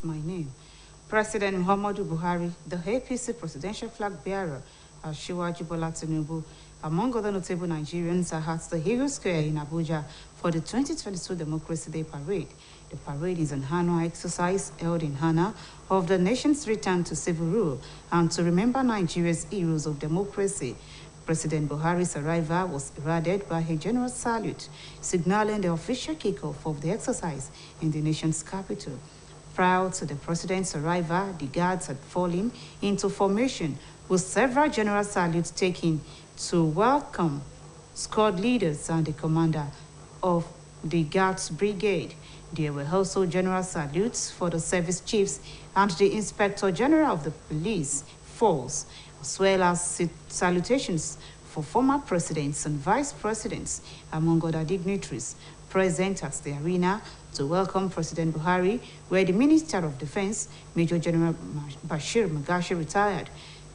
My name. President Muhammadu Buhari, the APC presidential flag bearer, Shiwaji Bola Tinubu, among other notable Nigerians, are at the Hero Square in Abuja for the 2022 Democracy Day Parade. The parade is an annual exercise held in honor of the nation's return to civil rule and to remember Nigeria's heroes of democracy. President Buhari's arrival was heralded by a general salute, signaling the official kickoff of the exercise in the nation's capital. Prior to the president's arrival, the guards had fallen into formation with several general salutes taken to welcome squad leaders and the commander of the Guards Brigade. There were also general salutes for the service chiefs and the Inspector General of the Police Force, as well as salutations for former presidents and vice presidents, among other dignitaries. Present at the arena to welcome President Buhari were the Minister of Defense, Major General Bashir Magashi, retired,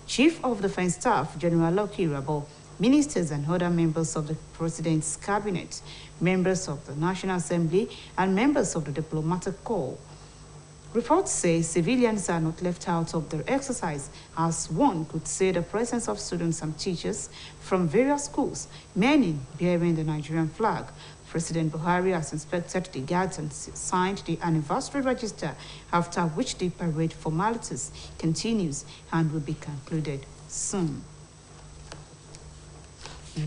Chief of Defense Staff, General Loki Rabo, ministers and other members of the President's Cabinet, members of the National Assembly, and members of the Diplomatic Corps. Reports say civilians are not left out of the exercise, as one could say the presence of students and teachers from various schools, many bearing the Nigerian flag. President Buhari has inspected the guards and signed the anniversary register, after which the parade formalities continues and will be concluded soon.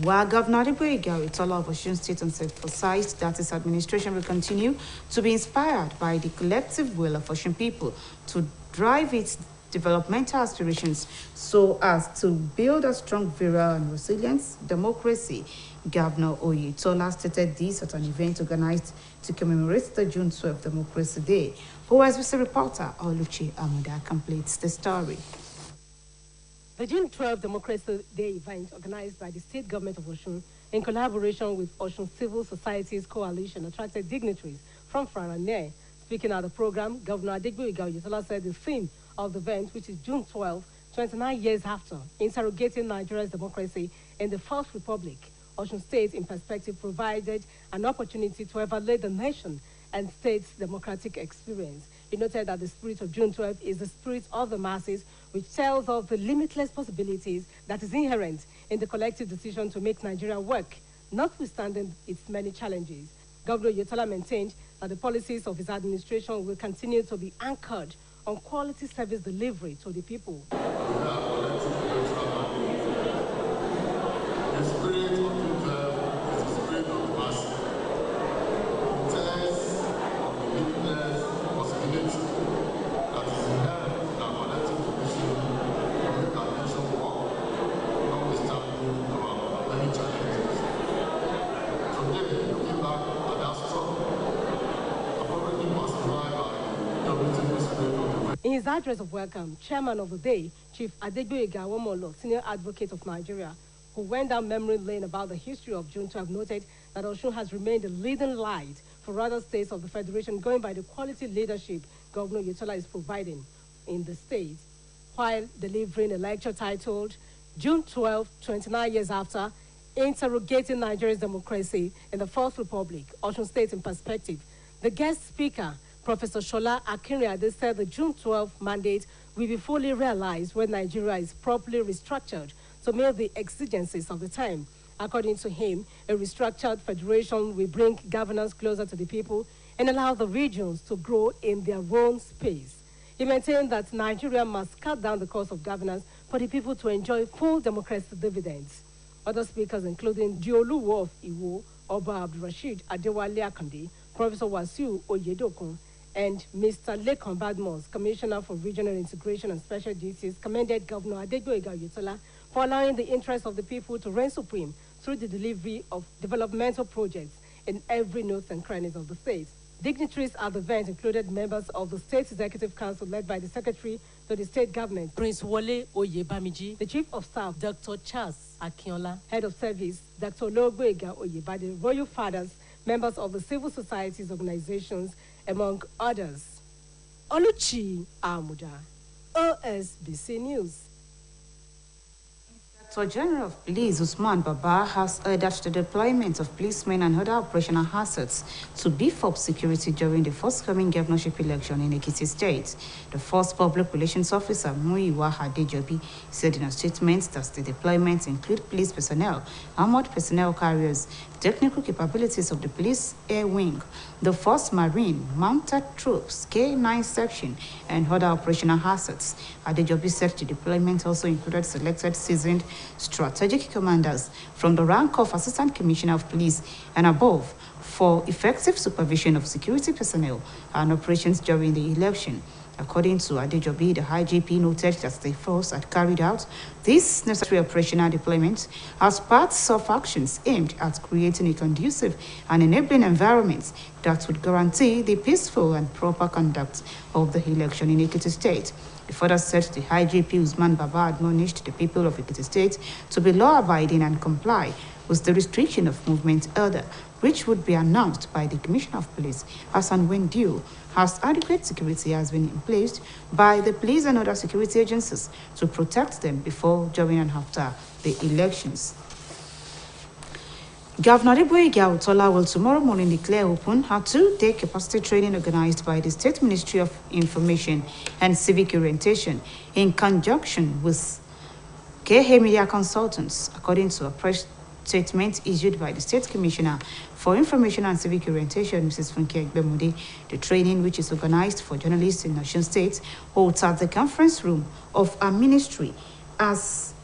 While Governor Adegboyega Oyetola of Osun State emphasized that his administration will continue to be inspired by the collective will of Osun people to drive its developmental aspirations so as to build a strong, virile, and resilient democracy. Governor Oyetola stated this at an event organized to commemorate the June 12th Democracy Day. OSBC reporter Oluchi Amuda completes the story. The June 12th Democracy Day event, organized by the state government of Osun in collaboration with Osun Civil Societies Coalition, attracted dignitaries from far and near. Speaking at the program, Governor Adegboyega Oyetola said the theme of the event, which is June 12, 29 years after, interrogating Nigeria's democracy in the Fourth Republic, Osun State in perspective provided an opportunity to evaluate the nation and state's democratic experience. He noted that the spirit of June 12 is the spirit of the masses, which tells of the limitless possibilities that is inherent in the collective decision to make Nigeria work, notwithstanding its many challenges. Governor Oyetola maintained that the policies of his administration will continue to be anchored on quality service delivery to the people. In his address of welcome, Chairman of the Day, Chief Adegboyega Awomolo, Senior Advocate of Nigeria, who went down memory lane about the history of June 12, noted that Osun has remained a leading light for other states of the Federation, going by the quality leadership Governor Oyetola is providing in the state. While delivering a lecture titled, June 12, 29 years after, Interrogating Nigeria's Democracy in the Fourth Republic, Osun State in Perspective, the guest speaker, Professor Shola Akinriade, said the June 12 mandate will be fully realized when Nigeria is properly restructured to meet the exigencies of the time. According to him, a restructured federation will bring governance closer to the people and allow the regions to grow in their own space. He maintained that Nigeria must cut down the cost of governance for the people to enjoy full democratic dividends. Other speakers, including Dioluwo of Iwo, Oba Abdulrasheed Adewale Akande, Professor Wasiu Oyedokun, and Mr. Lekan Badmos, Commissioner for Regional Integration and Special Duties, commended Governor Adegboyega Oyetola for allowing the interests of the people to reign supreme through the delivery of developmental projects in every nook and cranny of the state. Dignitaries at the event included members of the State Executive Council led by the Secretary to the State Government, Prince Wole Oyebamiji, the Chief of Staff, Dr. Charles Akinola, Head of Service, Dr. Ologboyega Oyebade, Royal Fathers, members of the civil societies organizations, among others. Oluchi Amuda, OSBC News. Director General of Police Usman Baba has ordered the deployment of policemen and other operational assets to beef up security during the forthcoming governorship election in Ekiti State. The first public relations officer, Muyiwa Adejobi, said in a statement that the deployments include police personnel, armored personnel carriers, technical capabilities of the police air wing, the 1st Marine, mounted troops, K9 section, and other operational assets. Adejobi said the deployment also included selected seasoned strategic commanders from the rank of Assistant Commissioner of Police and above for effective supervision of security personnel and operations during the election. According to Adejobi, the IGP noted that the force had carried out these necessary operational deployments as parts of actions aimed at creating a conducive and enabling environment that would guarantee the peaceful and proper conduct of the election in Ekiti State. He further said the IGP Usman Baba admonished the people of Ekiti State to be law-abiding and comply with the restriction of movement order, which would be announced by the Commissioner of Police as and when due, as adequate security has been in place by the police and other security agencies to protect them before, during, and after the elections. Governor Adeboye Utola will tomorrow morning declare open her 2-day capacity training organized by the State Ministry of Information and Civic Orientation in conjunction with KH Media Consultants, according to a press statement issued by the State Commissioner for Information and Civic Orientation, Mrs. Funke Egbemude. The training, which is organized for journalists in Osun State, holds at the conference room of our ministry as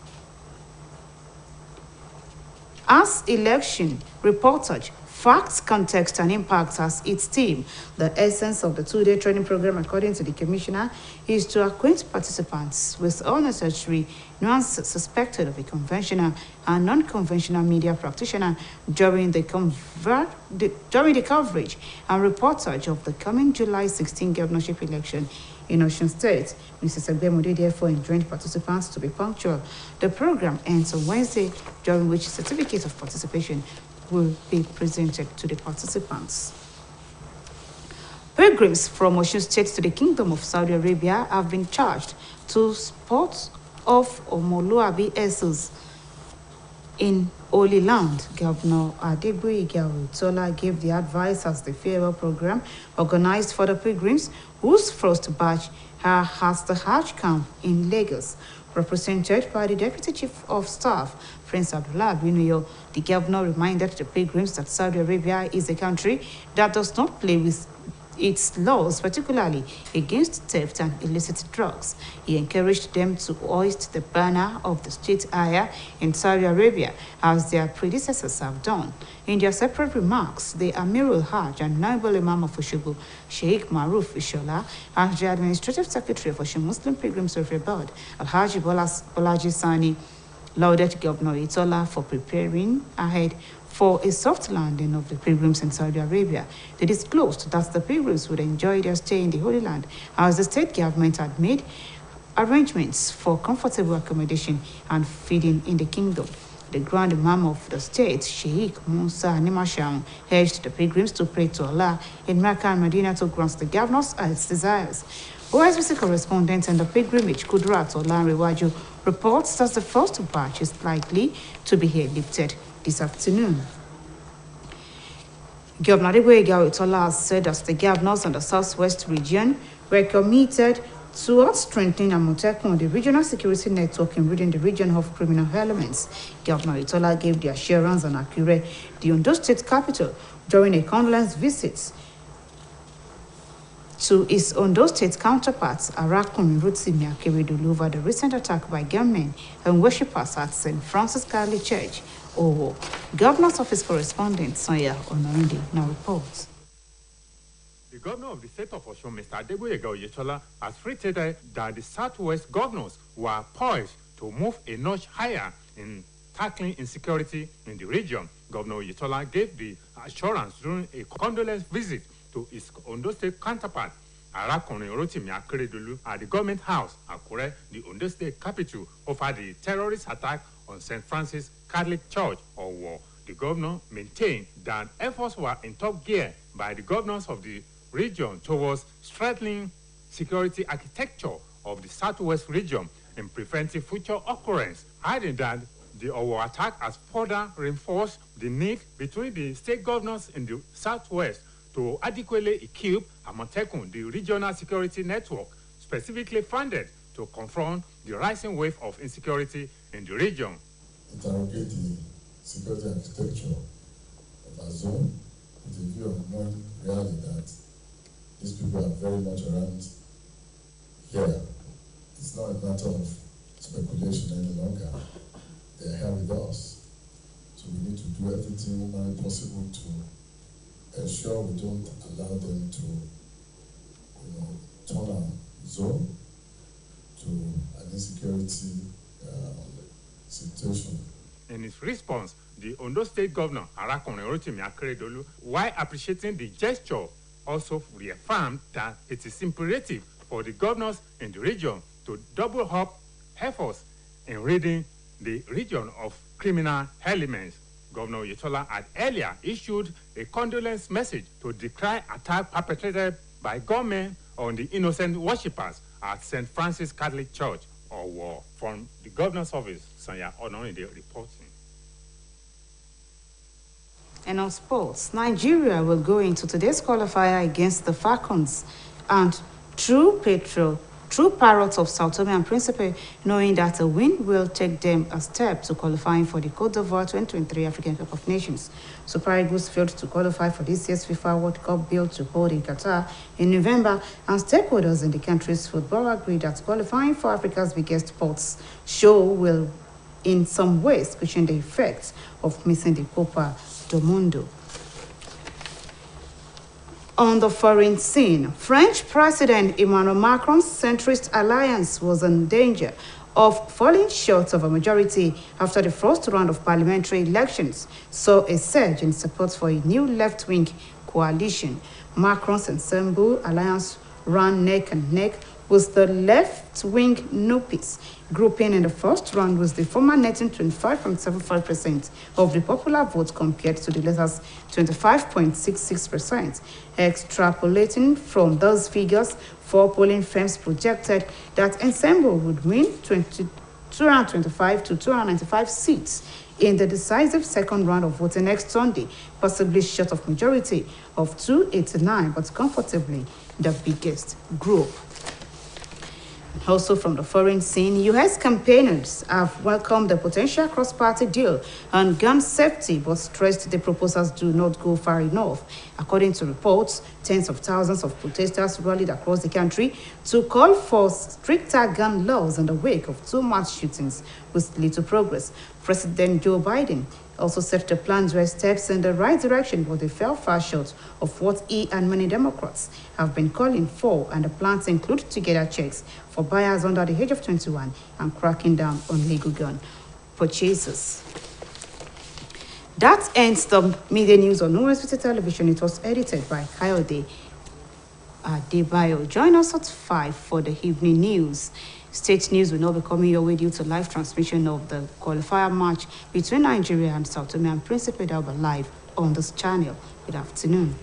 election reportage, facts, context, and impact as its theme. The essence of the 2-day training program, according to the Commissioner, is to acquaint participants with all necessary nuances suspected of a conventional and non-conventional media practitioner during the coverage and reportage of the coming July 16 governorship election in Osun State. Mrs. Egbemude therefore enjoined participants to be punctual. The program ends on Wednesday, during which certificates of participation will be presented to the participants. Pilgrims from Osun State to the Kingdom of Saudi Arabia have been charged to sport off Omoluabi vessels in Holy Land. Governor Adeboye Utola gave the advice as the farewell program organized for the pilgrims, whose first batch has the Hajj camp in Lagos, represented by the Deputy Chief of Staff, Prince Abdullah Binuyo. The governor reminded the pilgrims that Saudi Arabia is a country that does not play with its laws, particularly against theft and illicit drugs. He encouraged them to hoist the banner of the state ayah in Saudi Arabia, as their predecessors have done. In their separate remarks, the Amirul Hajj and Naibul Imam of Osogbo, Sheikh Maruf Ishola, and the Administrative Secretary of Osun Muslim Pilgrims Welfare Board, Alhaji Bolaji Sani, lauded Governor Utola for preparing ahead for a soft landing of the pilgrims in Saudi Arabia. They disclosed that the pilgrims would enjoy their stay in the Holy Land, as the state government had made arrangements for comfortable accommodation and feeding in the kingdom. The Grand Imam of the state, Sheikh Musa Nimasham, urged the pilgrims to pray to Allah in Mecca and Medina to grant the governors its desires. OSBC correspondent and the pilgrimage, Kudrat Olanrewaju, reports that the first batch is likely to be airlifted this afternoon. Governor Adeboye Utola has said that the governors in the southwest region were committed towards strengthening Amotekun, the regional security network in ridding the region of criminal elements. Governor Utola gave the assurance on Akure, the Ondo State capital, during a condolence visit to his Ondo State counterparts, Arakun Rotimi Akeredolu, over the recent attack by gunmen and worshippers at St. Francis Catholic Church, Owo. Governor's Office correspondent Sonia Onorinde now reports. The governor of the state of Osun, Mr. Adeboye Utola, has stated that the southwest governors were poised to move a notch higher in tackling insecurity in the region. Governor Utola gave the assurance during a condolence visit to his Ondo State counterpart, Arakunrin Rotimi Akeredolu, at the government house, Akure, the Ondo State capital, over the terrorist attack on St. Francis Catholic Church, Owo. The governor maintained that efforts were in top gear by the governors of the region towards strengthening security architecture of the southwest region. in preventing future occurrence, adding that the Owo attack has further reinforced the need between the state governors in the southwest to adequately equip Amotekun, the regional security network, specifically funded to confront the rising wave of insecurity in the region. Interrogate the security architecture of our zone with a view of knowing really that these people are very much around here. It's not a matter of speculation any longer. They are here with us. So we need to do everything humanly possible to ensure we don't allow them to turn our zone to an insecurity situation. In his response, the Ondo State Governor, Arakunrin Rotimi Akeredolu, while appreciating the gesture, also reaffirmed that it is imperative for the governors in the region to double up efforts in ridding the region of criminal elements. Governor Oyetola had earlier issued a condolence message to decry attack perpetrated by gunmen on the innocent worshippers at St. Francis Catholic Church, Owo. From the governor's office, Sanya Onorinde reporting. And on sports, Nigeria will go into today's qualifier against the Falcons and True Parrots of Sao Tome and Principe, knowing that a win will take them a step to qualifying for the Côte d'Ivoire 2023 African Cup of Nations. Super Eagles failed to qualify for this year's FIFA World Cup billed to hold in Qatar in November, and stakeholders in the country's football agreed that qualifying for Africa's biggest sports show will in some ways cushion the effects of missing the Copa do Mundo. On the foreign scene, French President Emmanuel Macron's centrist alliance was in danger of falling short of a majority after the first round of parliamentary elections saw a surge in support for a new left-wing coalition. Macron's Ensemble alliance ran neck and neck with the left-wing NUPIS. Grouping in the first round was the former netting 25.75% of the popular vote compared to the latter's 25.66%. Extrapolating from those figures, 4 polling firms projected that Ensemble would win 225 to 295 seats in the decisive second round of voting next Sunday, possibly short of majority of 289, but comfortably the biggest group. Also from the foreign scene, U.S. campaigners have welcomed the potential cross-party deal on gun safety, but stressed the proposals do not go far enough. According to reports, tens of thousands of protesters rallied across the country to call for stricter gun laws in the wake of 2 mass shootings with little progress. President Joe Biden also said the plans were steps in the right direction, but they fell far short of what he and many Democrats have been calling for, and the plans include together checks for buyers under the age of 21 and cracking down on legal gun purchases. That ends the media news on OSBC Television. It was edited by Kayode Adebayo. Join us at 5 for the evening news. State news will not be coming your way due to live transmission of the qualifier match between Nigeria and Sao Tome and Principe that will be live on this channel. Good afternoon.